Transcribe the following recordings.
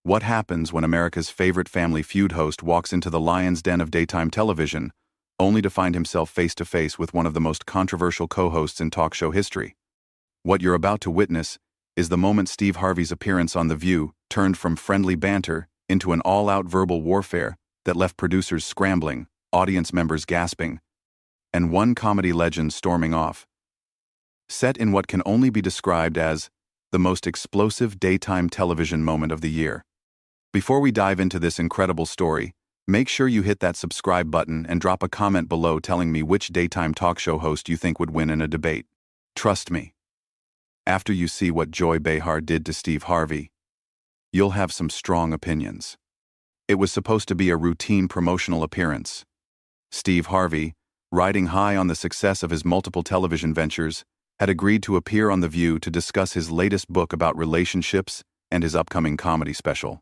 What happens when America's favorite Family Feud host walks into the lion's den of daytime television, only to find himself face-to-face with one of the most controversial co-hosts in talk show history? What you're about to witness is the moment Steve Harvey's appearance on The View turned from friendly banter into an all-out verbal warfare that left producers scrambling, audience members gasping, and one comedy legend storming off. Set in what can only be described as the most explosive daytime television moment of the year. Before we dive into this incredible story, make sure you hit that subscribe button and drop a comment below telling me which daytime talk show host you think would win in a debate. Trust me, after you see what Joy Behar did to Steve Harvey, you'll have some strong opinions. It was supposed to be a routine promotional appearance. Steve Harvey, riding high on the success of his multiple television ventures, had agreed to appear on The View to discuss his latest book about relationships and his upcoming comedy special.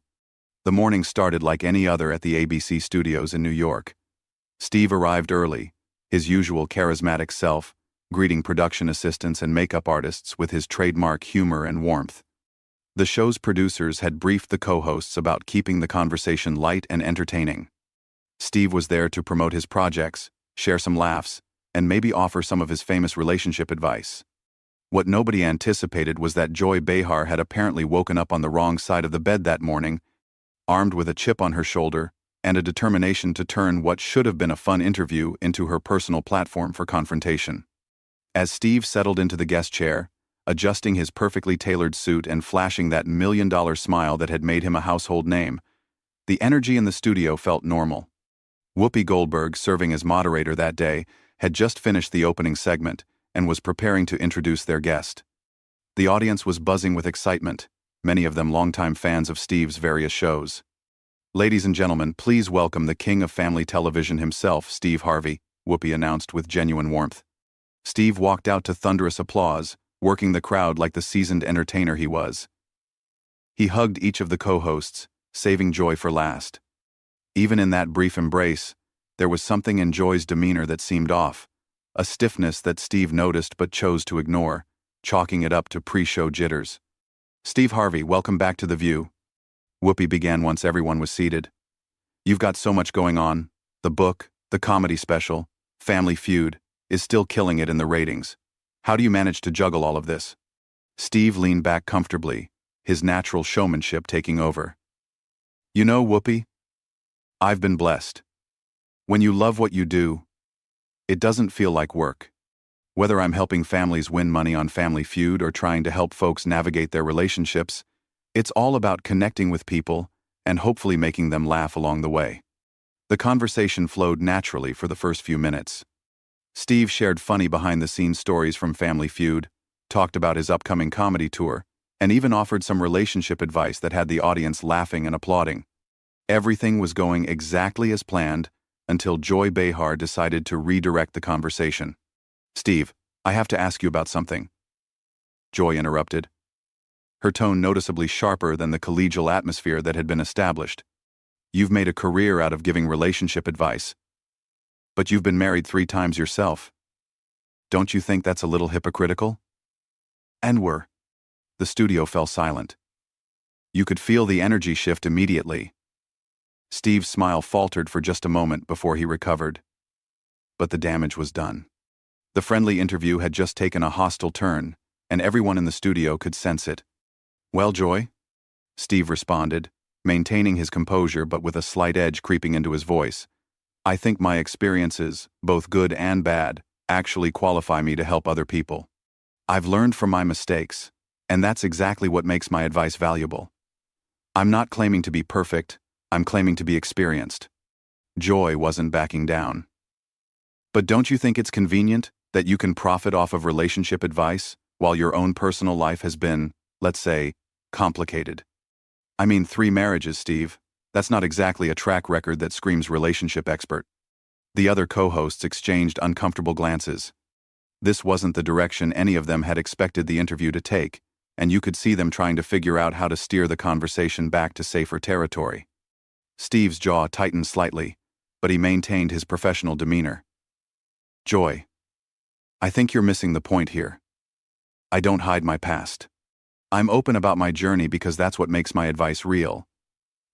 The morning started like any other at the ABC studios in New York. Steve arrived early, his usual charismatic self, greeting production assistants and makeup artists with his trademark humor and warmth. The show's producers had briefed the co-hosts about keeping the conversation light and entertaining. Steve was there to promote his projects, share some laughs, and maybe offer some of his famous relationship advice. What nobody anticipated was that Joy Behar had apparently woken up on the wrong side of the bed that morning, armed with a chip on her shoulder and a determination to turn what should have been a fun interview into her personal platform for confrontation. As Steve settled into the guest chair, adjusting his perfectly tailored suit and flashing that million-dollar smile that had made him a household name, the energy in the studio felt normal. Whoopi Goldberg, serving as moderator that day, had just finished the opening segment and was preparing to introduce their guest. The audience was buzzing with excitement, many of them longtime fans of Steve's various shows. "Ladies and gentlemen, please welcome the king of family television himself, Steve Harvey," Whoopi announced with genuine warmth. Steve walked out to thunderous applause, working the crowd like the seasoned entertainer he was. He hugged each of the co-hosts, saving Joy for last. Even in that brief embrace, there was something in Joy's demeanor that seemed off, a stiffness that Steve noticed but chose to ignore, chalking it up to pre-show jitters. "Steve Harvey, welcome back to The View," Whoopi began once everyone was seated. "You've got so much going on. The book, the comedy special, Family Feud, is still killing it in the ratings. How do you manage to juggle all of this?" Steve leaned back comfortably, his natural showmanship taking over. "You know, Whoopi, I've been blessed. When you love what you do, it doesn't feel like work. Whether I'm helping families win money on Family Feud or trying to help folks navigate their relationships, it's all about connecting with people and hopefully making them laugh along the way." The conversation flowed naturally for the first few minutes. Steve shared funny behind-the-scenes stories from Family Feud, talked about his upcoming comedy tour, and even offered some relationship advice that had the audience laughing and applauding. Everything was going exactly as planned until Joy Behar decided to redirect the conversation. "Steve, I have to ask you about something," Joy interrupted, her tone noticeably sharper than the collegial atmosphere that had been established. "You've made a career out of giving relationship advice, but you've been married 3 times yourself. Don't you think that's a little hypocritical?" And the studio fell silent. You could feel the energy shift immediately. Steve's smile faltered for just a moment before he recovered. But the damage was done. The friendly interview had just taken a hostile turn, and everyone in the studio could sense it. "Well, Joy?" Steve responded, maintaining his composure but with a slight edge creeping into his voice. "I think my experiences, both good and bad, actually qualify me to help other people. I've learned from my mistakes, and that's exactly what makes my advice valuable. I'm not claiming to be perfect, I'm claiming to be experienced." Joy wasn't backing down. "But don't you think it's convenient that you can profit off of relationship advice while your own personal life has been, let's say, complicated? I mean, 3 marriages, Steve. That's not exactly a track record that screams relationship expert." The other co-hosts exchanged uncomfortable glances. This wasn't the direction any of them had expected the interview to take, and you could see them trying to figure out how to steer the conversation back to safer territory. Steve's jaw tightened slightly, but he maintained his professional demeanor. "Joy, I think you're missing the point here. I don't hide my past. I'm open about my journey because that's what makes my advice real,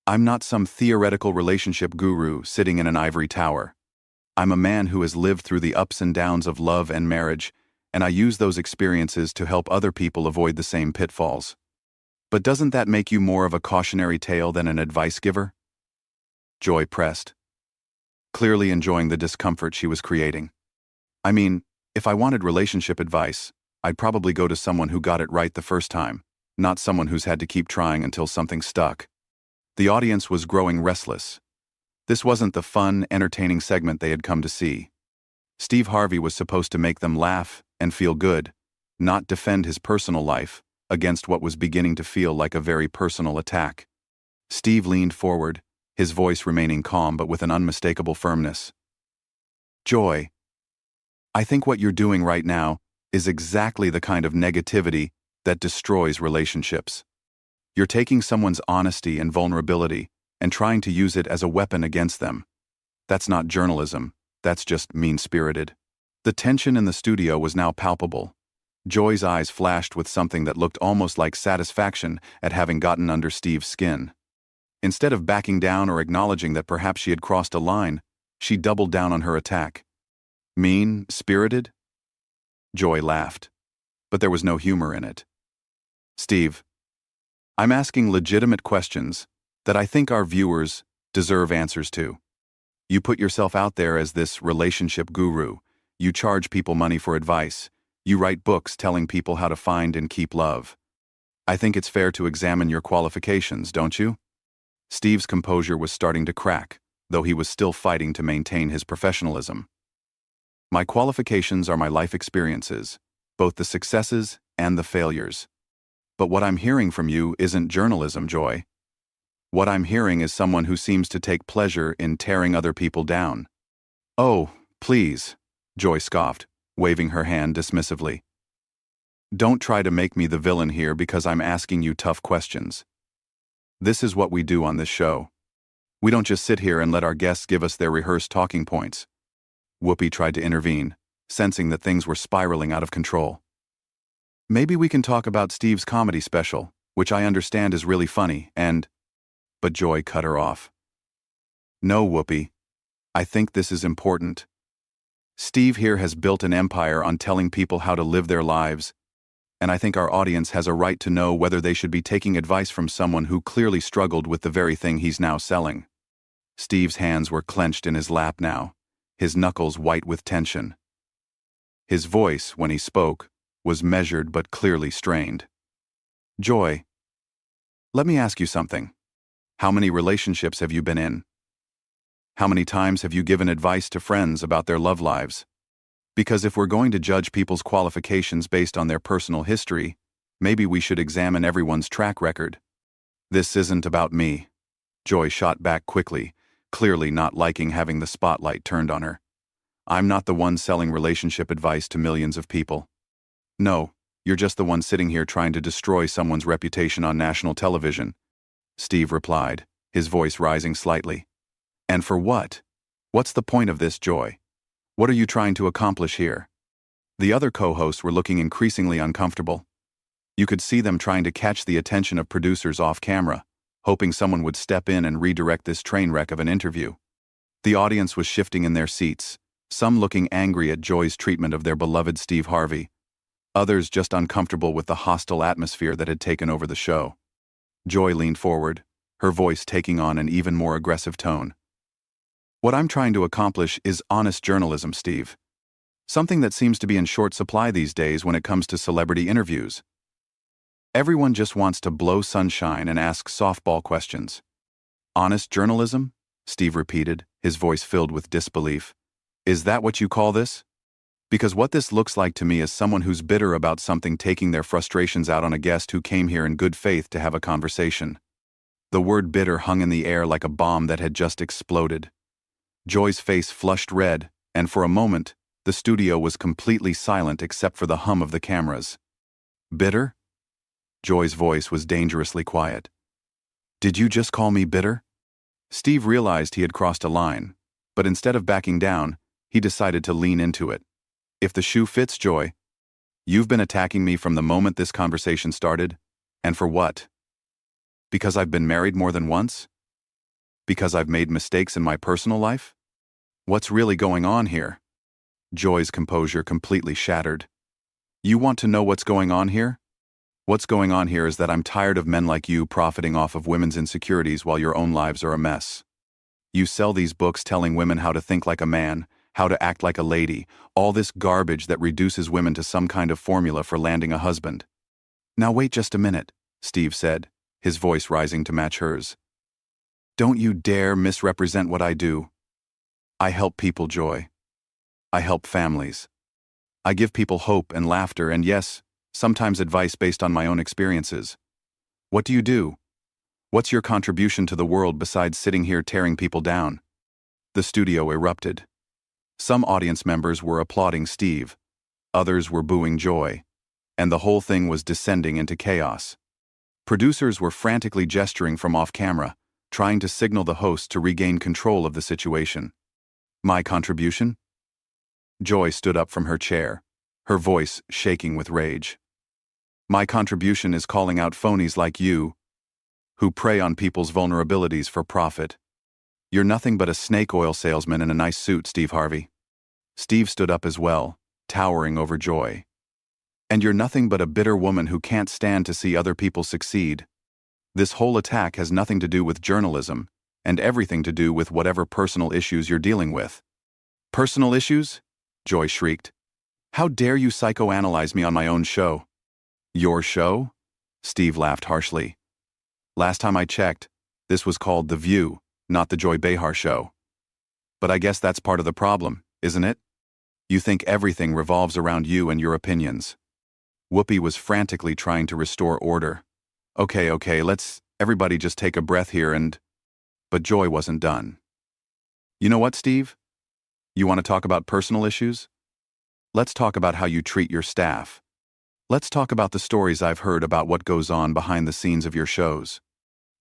I'm not some theoretical relationship guru sitting in an ivory tower. I'm a man who has lived through the ups and downs of love and marriage, and I use those experiences to help other people avoid the same pitfalls. But doesn't that make you more of a cautionary tale than an advice giver? Joy pressed, clearly enjoying the discomfort she was creating. I mean, if I wanted relationship advice, I'd probably go to someone who got it right the first time, not someone who's had to keep trying until something stuck. The audience was growing restless. This wasn't the fun, entertaining segment they had come to see. Steve Harvey was supposed to make them laugh and feel good, not defend his personal life against what was beginning to feel like a very personal attack. Steve leaned forward, his voice remaining calm but with an unmistakable firmness. Joy, I think what you're doing right now is exactly the kind of negativity that destroys relationships. You're taking someone's honesty and vulnerability and trying to use it as a weapon against them. That's not journalism, that's just mean-spirited. The tension in the studio was now palpable. Joy's eyes flashed with something that looked almost like satisfaction at having gotten under Steve's skin. Instead of backing down or acknowledging that perhaps she had crossed a line, she doubled down on her attack. Mean-spirited? Joy laughed, but there was no humor in it. Steve, I'm asking legitimate questions that I think our viewers deserve answers to. You put yourself out there as this relationship guru. You charge people money for advice. You write books telling people how to find and keep love. I think it's fair to examine your qualifications, don't you? Steve's composure was starting to crack, though he was still fighting to maintain his professionalism. My qualifications are my life experiences, both the successes and the failures. But what I'm hearing from you isn't journalism, Joy. What I'm hearing is someone who seems to take pleasure in tearing other people down. Oh, please, Joy scoffed, waving her hand dismissively. Don't try to make me the villain here because I'm asking you tough questions. This is what we do on this show. We don't just sit here and let our guests give us their rehearsed talking points. Whoopi tried to intervene, sensing that things were spiraling out of control. Maybe we can talk about Steve's comedy special, which I understand is really funny, But Joy cut her off. No, Whoopi. I think this is important. Steve here has built an empire on telling people how to live their lives, and I think our audience has a right to know whether they should be taking advice from someone who clearly struggled with the very thing he's now selling. Steve's hands were clenched in his lap now, his knuckles white with tension. His voice, when he spoke, was measured but clearly strained. Joy, let me ask you something. How many relationships have you been in? How many times have you given advice to friends about their love lives? Because if we're going to judge people's qualifications based on their personal history, maybe we should examine everyone's track record. This isn't about me. Joy shot back quickly, clearly not liking having the spotlight turned on her. I'm not the one selling relationship advice to millions of people. No, you're just the one sitting here trying to destroy someone's reputation on national television, Steve replied, his voice rising slightly. And for what? What's the point of this, Joy? What are you trying to accomplish here? The other co-hosts were looking increasingly uncomfortable. You could see them trying to catch the attention of producers off camera, hoping someone would step in and redirect this train wreck of an interview. The audience was shifting in their seats, some looking angry at Joy's treatment of their beloved Steve Harvey, others just uncomfortable with the hostile atmosphere that had taken over the show. Joy leaned forward, her voice taking on an even more aggressive tone. What I'm trying to accomplish is honest journalism, Steve. Something that seems to be in short supply these days when it comes to celebrity interviews. Everyone just wants to blow sunshine and ask softball questions. Honest journalism? Steve repeated, his voice filled with disbelief. Is that what you call this? Because what this looks like to me is someone who's bitter about something taking their frustrations out on a guest who came here in good faith to have a conversation. The word bitter hung in the air like a bomb that had just exploded. Joy's face flushed red, and for a moment, the studio was completely silent except for the hum of the cameras. Bitter? Joy's voice was dangerously quiet. Did you just call me bitter? Steve realized he had crossed a line, but instead of backing down, he decided to lean into it. If the shoe fits, Joy, you've been attacking me from the moment this conversation started, and for what? Because I've been married more than once? Because I've made mistakes in my personal life? What's really going on here? Joy's composure completely shattered. You want to know what's going on here? What's going on here is that I'm tired of men like you profiting off of women's insecurities while your own lives are a mess. You sell these books telling women how to think like a man, how to act like a lady, all this garbage that reduces women to some kind of formula for landing a husband. Now wait just a minute, Steve said, his voice rising to match hers. Don't you dare misrepresent what I do. I help people, Joy. I help families. I give people hope and laughter and, yes, sometimes advice based on my own experiences. What do you do? What's your contribution to the world besides sitting here tearing people down? The studio erupted. Some audience members were applauding Steve. Others were booing Joy. And the whole thing was descending into chaos. Producers were frantically gesturing from off-camera, trying to signal the host to regain control of the situation. My contribution? Joy stood up from her chair, her voice shaking with rage. My contribution is calling out phonies like you, who prey on people's vulnerabilities for profit. You're nothing but a snake oil salesman in a nice suit, Steve Harvey. Steve stood up as well, towering over Joy. And you're nothing but a bitter woman who can't stand to see other people succeed. This whole attack has nothing to do with journalism, and everything to do with whatever personal issues you're dealing with. Personal issues? Joy shrieked. How dare you psychoanalyze me on my own show? Your show? Steve laughed harshly. Last time I checked, this was called The View, not the Joy Behar show. But I guess that's part of the problem, isn't it? You think everything revolves around you and your opinions. Whoopi was frantically trying to restore order. Okay, let's everybody just take a breath here and... But Joy wasn't done. You know what, Steve? You want to talk about personal issues? Let's talk about how you treat your staff. Let's talk about the stories I've heard about what goes on behind the scenes of your shows.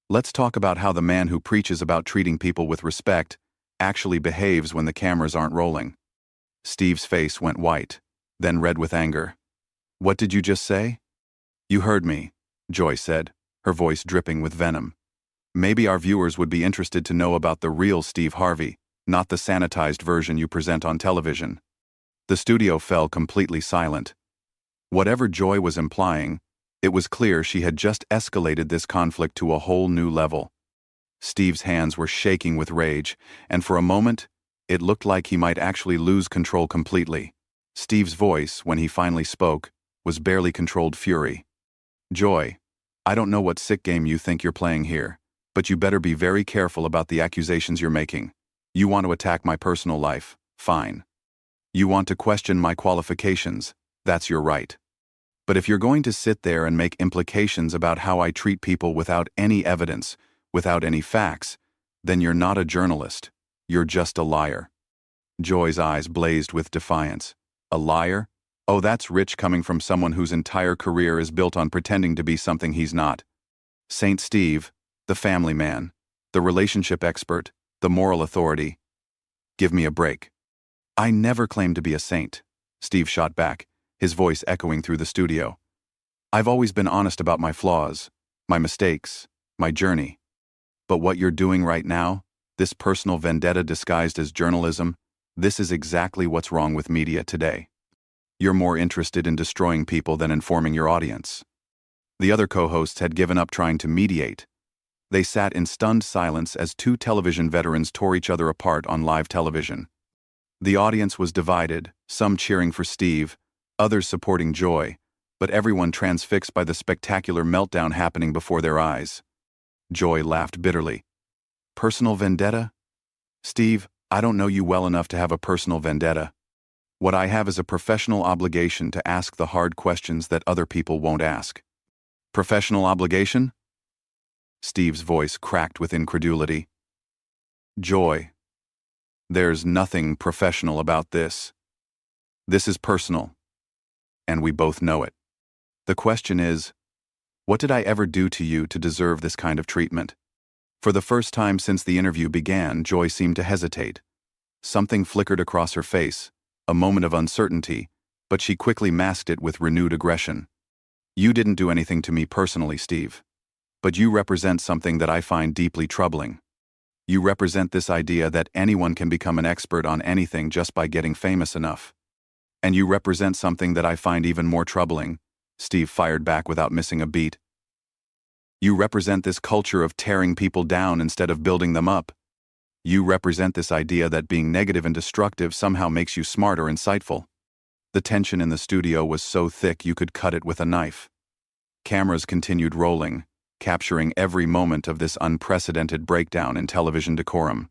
Let's talk about how the man who preaches about treating people with respect actually behaves when the cameras aren't rolling. Steve's face went white, then red with anger. What did you just say? You heard me, Joy said, her voice dripping with venom. Maybe our viewers would be interested to know about the real Steve Harvey, not the sanitized version you present on television. The studio fell completely silent. Whatever Joy was implying, it was clear she had just escalated this conflict to a whole new level. Steve's hands were shaking with rage, and for a moment, it looked like he might actually lose control completely. Steve's voice, when he finally spoke, was barely controlled fury. Joy, I don't know what sick game you think you're playing here, but you better be very careful about the accusations you're making. You want to attack my personal life, fine. You want to question my qualifications, that's your right. But if you're going to sit there and make implications about how I treat people without any evidence, without any facts, then you're not a journalist. You're just a liar. Joy's eyes blazed with defiance. A liar? Oh, that's rich coming from someone whose entire career is built on pretending to be something he's not. Saint Steve, the family man, the relationship expert, the moral authority. Give me a break. I never claimed to be a saint, Steve shot back, his voice echoing through the studio. I've always been honest about my flaws, my mistakes, my journey. But what you're doing right now, this personal vendetta disguised as journalism, this is exactly what's wrong with media today. You're more interested in destroying people than informing your audience. The other co-hosts had given up trying to mediate. They sat in stunned silence as two television veterans tore each other apart on live television. The audience was divided, some cheering for Steve, others supporting Joy, but everyone transfixed by the spectacular meltdown happening before their eyes. Joy laughed bitterly. Personal vendetta? Steve, I don't know you well enough to have a personal vendetta. What I have is a professional obligation to ask the hard questions that other people won't ask. Professional obligation? Steve's voice cracked with incredulity. Joy, there's nothing professional about this. This is personal, and we both know it. The question is, what did I ever do to you to deserve this kind of treatment? For the first time since the interview began, Joy seemed to hesitate. Something flickered across her face, a moment of uncertainty, but she quickly masked it with renewed aggression. You didn't do anything to me personally, Steve. But you represent something that I find deeply troubling. You represent this idea that anyone can become an expert on anything just by getting famous enough. And you represent something that I find even more troubling, Steve fired back without missing a beat. You represent this culture of tearing people down instead of building them up. You represent this idea that being negative and destructive somehow makes you smart or insightful. The tension in the studio was so thick you could cut it with a knife. Cameras continued rolling, capturing every moment of this unprecedented breakdown in television decorum.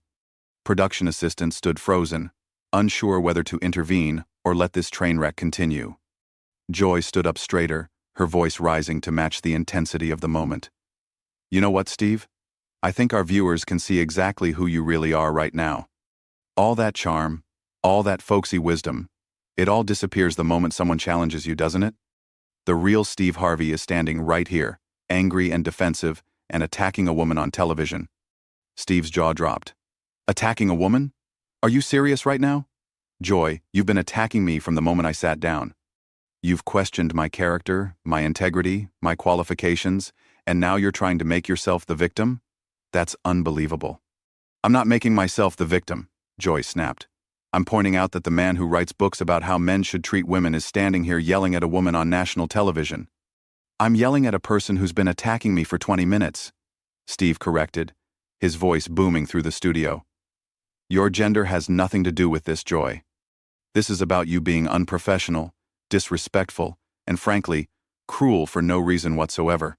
Production assistants stood frozen, unsure whether to intervene or let this train wreck continue. Joy stood up straighter, her voice rising to match the intensity of the moment. You know what, Steve? I think our viewers can see exactly who you really are right now. All that charm, all that folksy wisdom, it all disappears the moment someone challenges you, doesn't it? The real Steve Harvey is standing right here, angry and defensive, and attacking a woman on television. Steve's jaw dropped. Attacking a woman? Are you serious right now? Joy, you've been attacking me from the moment I sat down. You've questioned my character, my integrity, my qualifications, and now you're trying to make yourself the victim? That's unbelievable. I'm not making myself the victim, Joy snapped. I'm pointing out that the man who writes books about how men should treat women is standing here yelling at a woman on national television. I'm yelling at a person who's been attacking me for 20 minutes, Steve corrected, his voice booming through the studio. Your gender has nothing to do with this, Joy. This is about you being unprofessional, disrespectful, and frankly, cruel for no reason whatsoever.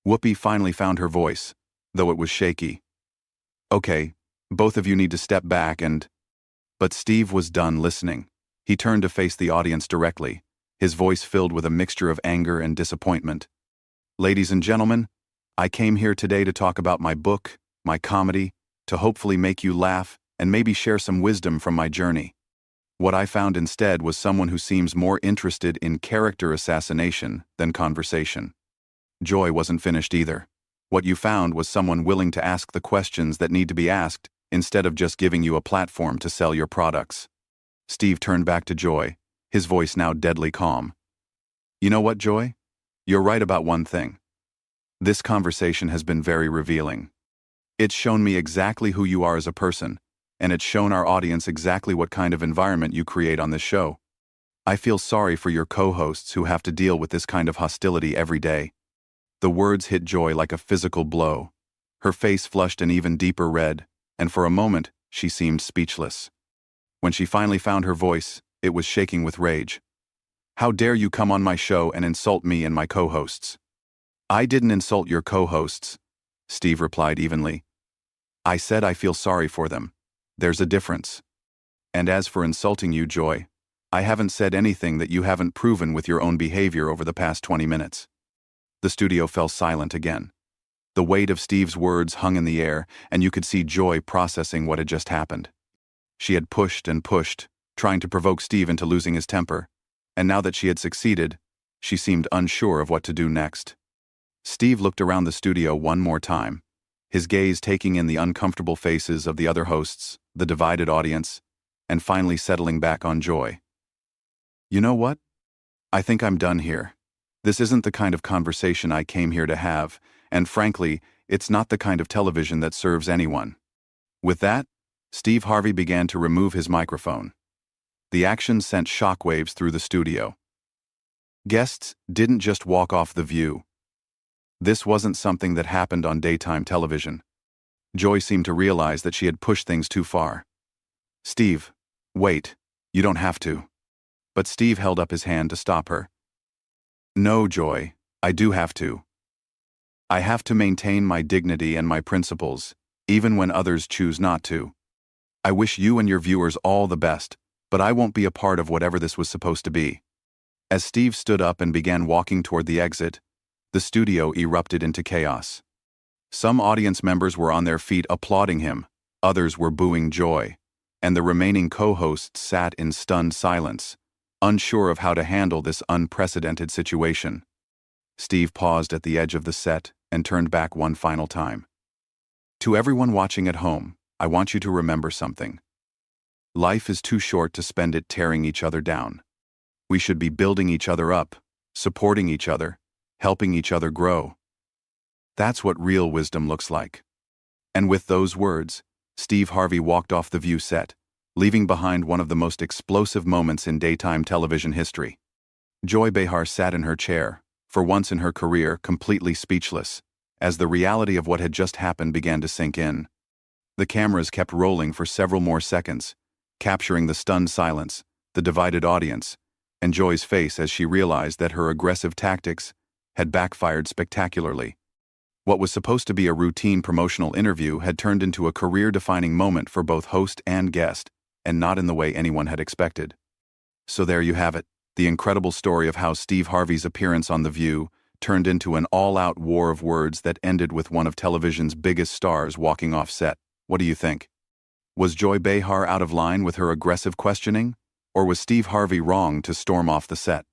Whoopi finally found her voice, though it was shaky. Okay, both of you need to step back and... But Steve was done listening. He turned to face the audience directly, his voice filled with a mixture of anger and disappointment. Ladies and gentlemen, I came here today to talk about my book, my comedy, to hopefully make you laugh and maybe share some wisdom from my journey. What I found instead was someone who seems more interested in character assassination than conversation. Joy wasn't finished either. What you found was someone willing to ask the questions that need to be asked instead of just giving you a platform to sell your products. Steve turned back to Joy, his voice now deadly calm. You know what, Joy? You're right about one thing. This conversation has been very revealing. It's shown me exactly who you are as a person, and it's shown our audience exactly what kind of environment you create on this show. I feel sorry for your co-hosts who have to deal with this kind of hostility every day. The words hit Joy like a physical blow. Her face flushed an even deeper red, and for a moment, she seemed speechless. When she finally found her voice, it was shaking with rage. How dare you come on my show and insult me and my co-hosts? I didn't insult your co-hosts, Steve replied evenly. I said I feel sorry for them. There's a difference. And as for insulting you, Joy, I haven't said anything that you haven't proven with your own behavior over the past 20 minutes. The studio fell silent again. The weight of Steve's words hung in the air, and you could see Joy processing what had just happened. She had pushed and pushed, trying to provoke Steve into losing his temper, and now that she had succeeded, she seemed unsure of what to do next. Steve looked around the studio one more time, his gaze taking in the uncomfortable faces of the other hosts, the divided audience, and finally settling back on Joy. You know what? I think I'm done here. This isn't the kind of conversation I came here to have, and frankly, it's not the kind of television that serves anyone. With that, Steve Harvey began to remove his microphone. The action sent shockwaves through the studio. Guests didn't just walk off the view. This wasn't something that happened on daytime television. Joy seemed to realize that she had pushed things too far. Steve, wait, you don't have to. But Steve held up his hand to stop her. No, Joy, I do have to. I have to maintain my dignity and my principles, even when others choose not to. I wish you and your viewers all the best, but I won't be a part of whatever this was supposed to be. As Steve stood up and began walking toward the exit, the studio erupted into chaos. Some audience members were on their feet applauding him, others were booing Joy, and the remaining co-hosts sat in stunned silence, unsure of how to handle this unprecedented situation. Steve paused at the edge of the set and turned back one final time. To everyone watching at home, I want you to remember something. Life is too short to spend it tearing each other down. We should be building each other up, supporting each other, helping each other grow. That's what real wisdom looks like. And with those words, Steve Harvey walked off the View set, leaving behind one of the most explosive moments in daytime television history. Joy Behar sat in her chair, for once in her career completely speechless, as the reality of what had just happened began to sink in. The cameras kept rolling for several more seconds, capturing the stunned silence, the divided audience, and Joy's face as she realized that her aggressive tactics had backfired spectacularly. What was supposed to be a routine promotional interview had turned into a career-defining moment for both host and guest, and not in the way anyone had expected. So there you have it, the incredible story of how Steve Harvey's appearance on The View turned into an all-out war of words that ended with one of television's biggest stars walking off set. What do you think? Was Joy Behar out of line with her aggressive questioning? Or was Steve Harvey wrong to storm off the set?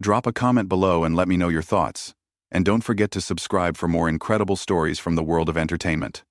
Drop a comment below and let me know your thoughts. And don't forget to subscribe for more incredible stories from the world of entertainment.